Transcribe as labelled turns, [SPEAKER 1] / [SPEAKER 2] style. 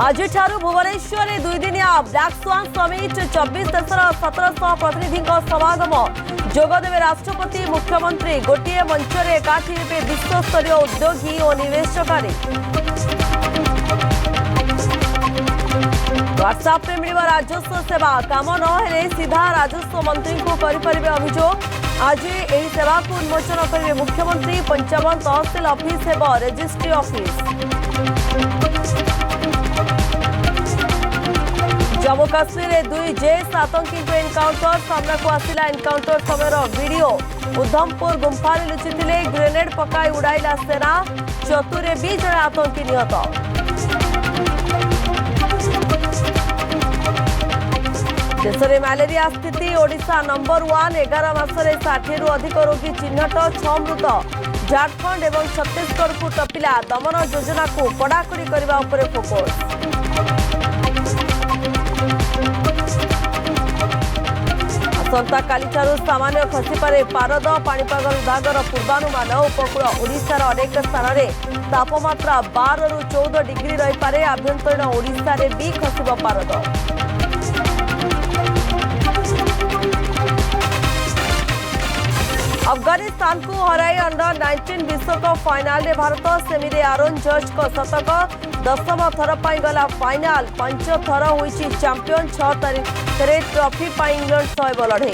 [SPEAKER 1] आज भुवनेश्वर में दुईदिनिया black swan summit 24 देशर 1700 प्रतिनिधि समागम जोगदेवे राष्ट्रपति मुख्यमंत्री गोटे मंच में एकाठी हे विश्वस्तरीय उद्योगी और निवेशकारी। व्हाट्सएप में मिल राजस्व सेवा काम न सीधा राजस्व मंत्री को करें अभियोग। आज यही सेवा को उन्मोचन करेंगे मुख्यमंत्री। 55 तहसिल ऑफिस हेब रजिस्ट्री ऑफिस। जम्मू काश्मीर में 2 जैश आतंकी एनकाउंटर सामना को आसिला एनकाउंटर समय वीडियो। उधमपुर गुंफा लुचि ग्रेनेड पकाई उड़ाइला सेना। चतुरे 20 जन आतंकी निहत। देश में मलेरिया स्थिति ओडिशा नंबर 1। 11 मासरे 60 रु अधिक रोगी चिन्हट 6 मृत। झारखंड एवं छत्तीसगढ़ को टपिला दमन योजना को कड़ाकड़ी करने उपर फोकस। आसंता कालिठारु सामान्य खसिपारे पारद। पाणीपाग विभागर पूर्वानुमान उपकूल ओडिशार अनेक स्थान में तापमात्रा 12 रु 14 डिग्री रहीपे। आभ्यंतरीण ओडिशा रे भी खसिब पारद। अफगानिस्तान को हराई अंडर 19 विश्वकप फाइनाल में भारत सेमी आरोन जज को शतक। 10म थर पर गला फाइनाल। 5 थर होइछि चैंपियन। 6 तारीख ट्रॉफी पर इंग्लैंड 100 बॉल लड़े।